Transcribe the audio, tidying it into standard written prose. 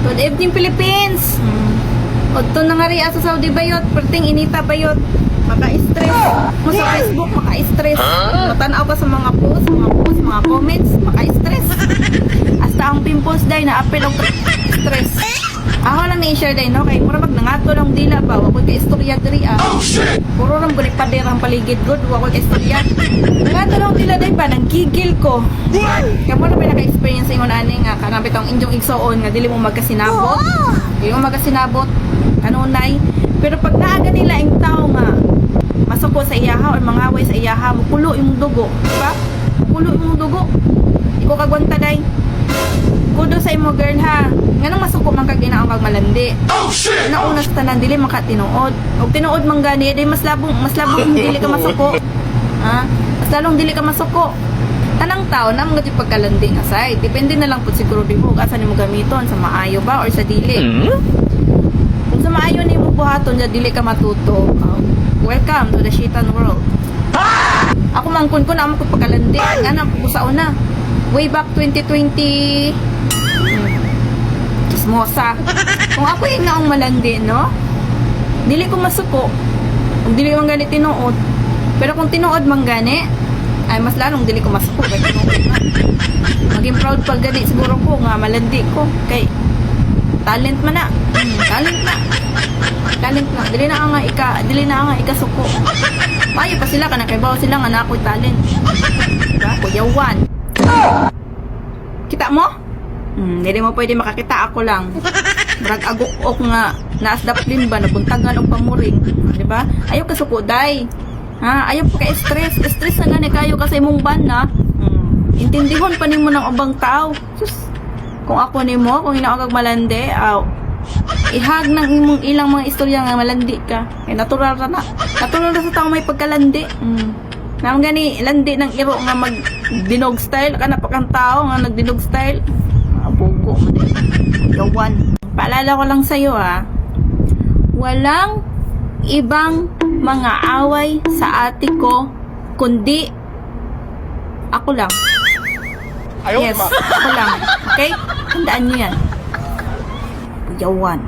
Good evening, Philippines! Odto na nga rin sa Saudi bayot, perting inita bayot. Maka-stress. Mo sa Facebook, maka-stress. Matanaw ka sa mga posts, mga comments, maka-stress. Hasta ang pimples day na apel og stress. Ako lang ni-share day, no? Kay mura mag nangato lang dila ba? Wako kay istorya diri ah. Puro lang bulik pader ang paligid good, wako kay istorya. Nangato lang dila day ba? Nanggigil ko. Kamo na ba naka-experience ingon ani nga kanang bitong inyong igsoon nga dili mo magkasinabot. Dili mo magkasinabot kanunay. Pero pag naaga nila ang tao nga masuko sa iyaha or mangaway sa iyaha, mukulo yung dugo, diba? Mukulo yung dugo. Iko kagwanta day. Kudo sa imo girl ha. Nganong masuko man kag ginaon kag malandi. Oh shit. Nauna sa tanan dili makatinuod. Og tinuod man gani day mas labong dili ka masuko. Ha? Mas lalong dili ka masuko. Tanang tao na mga pagkalandi nga side. Depende na lang pud siguro dimo asa nimo gamiton sa maayo ba or sa dili. Kung sa maayo nimo buhaton ya dili ka matuto. Welcome to the Shitan world. Ako mangkon ko na mo pagkalandi nga na ko sa una. Way back 2020 chismosa. Kung ako yung naong malandi, no? Dili ko masuko. Kung dili ko mangani tinuod. Pero kung tinuod mangani, ay mas lalong dili ko masuko. Maging proud pag gani siguro ko nga malandi ko. Kay talent man na. Talent na. Dili na nga ikasuko. Mayo pa sila kana kay bawo sila nga na ako'y talent. Diba? Kuyawan. Kita mo? Hindi mo pwede makakita, ako lang. Brag agok-ok nga naasdap din ba, nabuntagan o pamuring. Diba? Ayaw kasuko, day. Ha? Ayaw pa ka-stress. Stress na gani kayo kasi mong ban na. Intindihon pa nimo ng ubang tao. Sus, kung ako nimo, kung hinaagag malandi, ihag ng imong ilang mga istorya nga malandi ka. Eh, natural ra na. Natural ra sa tao may pagkalandi. Naman gani, landi ng iro nga mag-dinog style. Kana pa kang tao nga nag-dinog style. Buko mo din. Yawan. Paalala ko lang sa'yo walang ibang mga away sa ate ko, kundi ako lang. Yes, ako lang. Okay? Tandaan nyo yan. Yawan.